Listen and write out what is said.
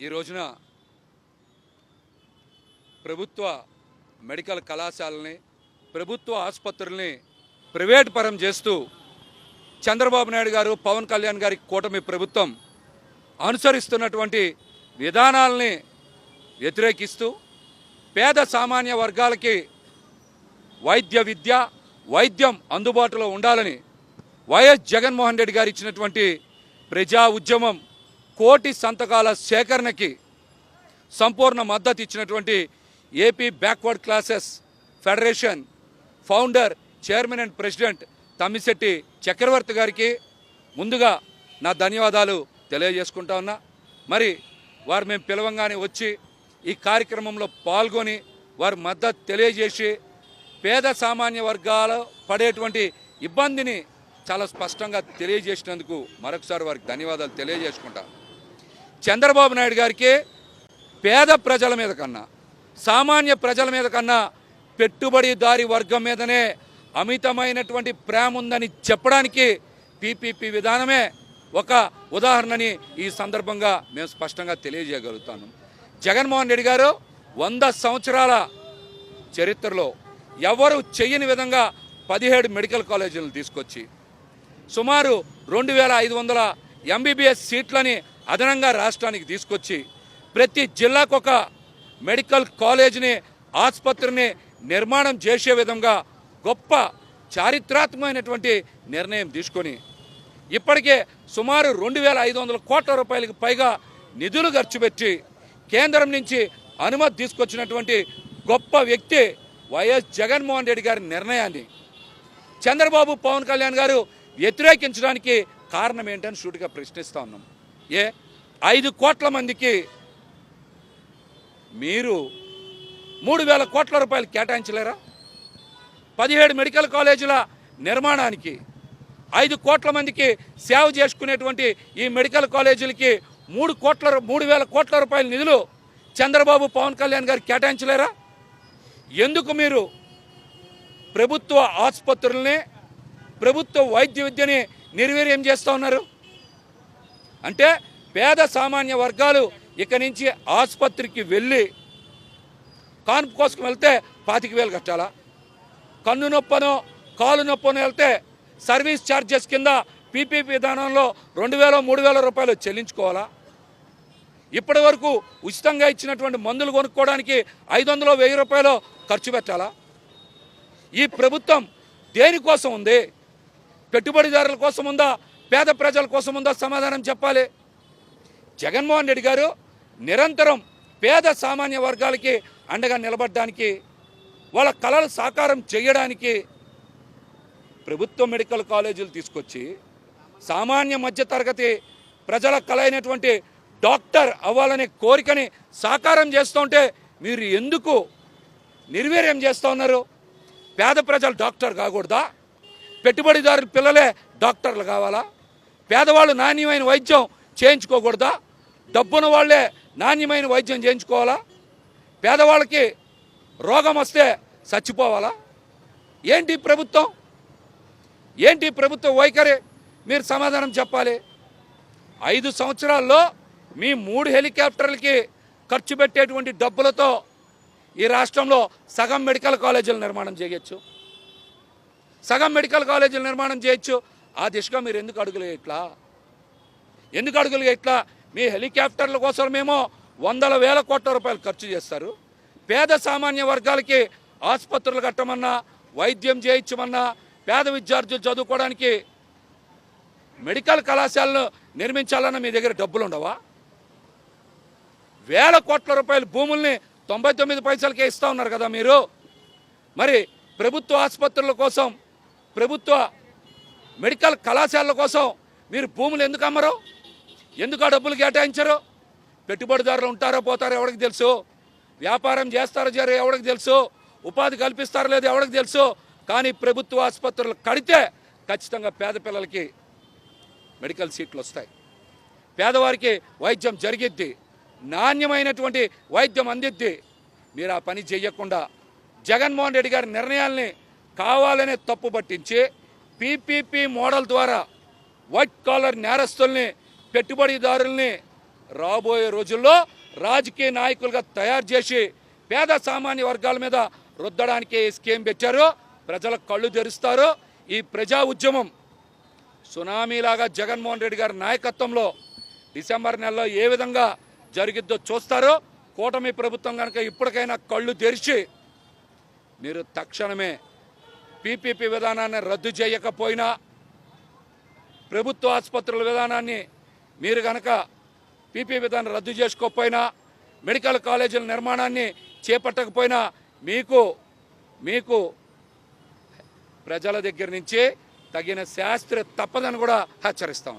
ఈ రోజున ప్రభుత్వ మెడికల్ కళాశాలని ప్రభుత్వ ఆసుపత్రుల్ని ప్రైవేట్ పరం చేస్తూ చంద్రబాబు నాయుడు గారు పవన్ కళ్యాణ్ గారి కూటమి ప్రభుత్వం అనుసరిస్తున్నటువంటి విధానాలని వ్యతిరేకిస్తూ పేద సామాన్య వర్గాలకి వైద్యం అందుబాటులో ఉండాలని వైఎస్ జగన్మోహన్ రెడ్డి గారు ఇచ్చినటువంటి ప్రజా ఉద్యమం కోటి సంతకాల సేకరణకి సంపూర్ణ మద్దతు ఇచ్చినటువంటి AP backward classes federation founder chairman and president Tammisetti Chakravarthi గారికి ముందుగా నా ధన్యవాదాలు తెలియజేసుకుంటా ఉన్నా. మరి వారు మేము పిలవంగానే వచ్చి ఈ కార్యక్రమంలో పాల్గొని వారి మద్దతు తెలియజేసి పేద సామాన్య వర్గాలు పడేటువంటి ఇబ్బందిని చాలా స్పష్టంగా తెలియజేసినందుకు మరొకసారి వారికి ధన్యవాదాలు తెలియజేసుకుంటా. చంద్రబాబు నాయుడు గారికి పేద ప్రజల మీద కన్నా సామాన్య ప్రజల మీద కన్నా పెట్టుబడిదారీ వర్గం మీదనే అమితమైనటువంటి ప్రేమ ఉందని చెప్పడానికి పీపీపీ విధానమే ఒక ఉదాహరణని ఈ సందర్భంగా మేము స్పష్టంగా తెలియజేయగలుగుతాను. జగన్మోహన్ రెడ్డి గారు 100 సంవత్సరాల చరిత్రలో ఎవరు చెయ్యని విధంగా 17 మెడికల్ కాలేజీలను తీసుకొచ్చి సుమారు 2500 ఎంబీబీఎస్ సీట్లని అదనంగా రాష్ట్రానికి తీసుకొచ్చి ప్రతి జిల్లాకు ఒక మెడికల్ కాలేజీని ఆసుపత్రిని నిర్మాణం చేసే విధంగా గొప్ప చారిత్రాత్మకమైనటువంటి నిర్ణయం తీసుకొని ఇప్పటికే సుమారు 2500 కోట్ల రూపాయలకు పైగా నిధులు ఖర్చు పెట్టి కేంద్రం నుంచి అనుమతి తీసుకొచ్చినటువంటి గొప్ప వ్యక్తి వైఎస్ జగన్మోహన్ రెడ్డి గారి నిర్ణయాన్ని చంద్రబాబు పవన్ కళ్యాణ్ గారు వ్యతిరేకించడానికి కారణం ఏంటని సూటిగా ప్రశ్నిస్తూ ఉన్నాం. 5 కోట్ల మందికి మీరు 3000 కోట్ల రూపాయలు కేటాయించలేరా? 17 మెడికల్ కాలేజీల నిర్మాణానికి 5 కోట్ల మందికి సేవ చేసుకునేటువంటి ఈ మెడికల్ కాలేజీలకి 3000 కోట్ల రూపాయల నిధులు చంద్రబాబు పవన్ కళ్యాణ్ గారు కేటాయించలేరా? ఎందుకు మీరు ప్రభుత్వ ఆసుపత్రుల్ని ప్రభుత్వ వైద్య విద్యని నిర్వీర్యం చేస్తూ ఉన్నారు? అంటే పేద సామాన్య వర్గాలు ఇక నుంచి ఆసుపత్రికి వెళ్ళి కాన్పు కోసం వెళ్తే 25,000 కట్టాలా? కన్ను నొప్పనో కాలు నొప్పనో వెళ్తే సర్వీస్ ఛార్జెస్ కింద పీపీపీ విధానంలో 2,000 3,000 రూపాయలు చెల్లించుకోవాలా? ఇప్పటి వరకు ఉచితంగా ఇచ్చినటువంటి మందులు కొనుక్కోవడానికి 500 1000 రూపాయలు ఖర్చు పెట్టాలా? ఈ ప్రభుత్వం దేనికోసం ఉంది? పెట్టుబడిదారుల కోసం ఉందా? పేద ప్రజల కోసం ఉందా? సమాధానం చెప్పాలి. జగన్మోహన్ రెడ్డి గారు నిరంతరం పేద సామాన్య వర్గాలకి అండగా నిలబడడానికి వాళ్ళ కళలు సాకారం చేయడానికి ప్రభుత్వ మెడికల్ కాలేజీలు తీసుకొచ్చి సామాన్య మధ్యతరగతి ప్రజల కళ అయినటువంటి డాక్టర్ అవ్వాలనే కోరికని సాకారం చేస్తుంటే మీరు ఎందుకు నిర్వీర్యం చేస్తూ ఉన్నారు? పేద ప్రజలు డాక్టర్ కాకూడదా? పెట్టుబడిదారుల పిల్లలే డాక్టర్లు కావాలా? పేదవాళ్ళు నాణ్యమైన వైద్యం చేయించుకోకూడదా? డబ్బున్న వాళ్ళే నాణ్యమైన వైద్యం చేయించుకోవాలా? పేదవాళ్ళకి రోగం వస్తే చచ్చిపోవాలా? ఏంటి ప్రభుత్వం? ఏంటి ప్రభుత్వ వైఖరి? మీరు సమాధానం చెప్పాలి. 5 సంవత్సరాల్లో మీ 3 హెలికాప్టర్లకి ఖర్చు పెట్టేటువంటి డబ్బులతో ఈ రాష్ట్రంలో సగం మెడికల్ కాలేజీల నిర్మాణం చేయొచ్చు. సగం మెడికల్ కాలేజీల నిర్మాణం చేయొచ్చు. ఆ దిశగా మీరు ఎందుకు అడుగులేట్లా? మీ హెలికాప్టర్ల కోసమేమో 100,000 కోట్ల రూపాయలు ఖర్చు చేస్తారు. పేద సామాన్య వర్గాలకి ఆసుపత్రులు కట్టమన్నా వైద్యం చేయించమన్నా పేద విద్యార్థులు చదువుకోవడానికి మెడికల్ కళాశాలను నిర్మించాలన్నా మీ దగ్గర డబ్బులు ఉండవా? 1000 కోట్ల రూపాయల భూముల్ని 99 పైసలకే ఇస్తూ ఉన్నారు కదా మీరు. మరి ప్రభుత్వ ఆసుపత్రుల కోసం ప్రభుత్వ మెడికల్ కళాశాలల కోసం మీరు భూములు ఎందుకు అమ్మరు? ఎందుకు ఆ డబ్బులు కేటాయించరు? పెట్టుబడిదారులు ఉంటారో పోతారో ఎవరికి తెలుసు? వ్యాపారం చేస్తారో ఎవరికి తెలుసు? ఉపాధి కల్పిస్తారో లేదో ఎవరికి తెలుసు? కానీ ప్రభుత్వ ఆసుపత్రులు కడితే ఖచ్చితంగా పేద పిల్లలకి మెడికల్ సీట్లు వస్తాయి. పేదవారికి వైద్యం జరిగిద్ది, నాణ్యమైనటువంటి వైద్యం అందిద్ది. మీరు ఆ పని చేయకుండా జగన్మోహన్ రెడ్డి గారి నిర్ణయాల్ని కావాలనే తప్పు పట్టించి పీపీపీ మోడల్ ద్వారా వైట్ కాలర్ నేరస్తుల్ని పెట్టుబడిదారుల్ని రాబోయే రోజుల్లో రాజకీయ నాయకులుగా తయారు చేసి పేద సామాన్య వర్గాల మీద రుద్దడానికి ఈ స్కీమ్ పెట్టారు. ప్రజల కళ్ళు తెరుస్తారు. ఈ ప్రజా ఉద్యమం సునామీలాగా జగన్మోహన్ రెడ్డి గారి నాయకత్వంలో డిసెంబర్ నెలలో ఏ విధంగా జరిగిద్దో చూస్తారో. కూటమి ప్రభుత్వం కనుక ఇప్పటికైనా కళ్ళు తెరిచి మీరు తక్షణమే పీపీపీ విధానాన్ని రద్దు చేయకపోయినా, ప్రభుత్వ ఆసుపత్రుల విధానాన్ని మీరు కనుక పీపీ విధానం రద్దు చేసుకోకపోయినా, మెడికల్ కాలేజీల నిర్మాణాన్ని చేపట్టకపోయినా మీకు ప్రజల దగ్గర నుంచి తగిన శాస్త్ర తప్పదని కూడా హెచ్చరిస్తాం.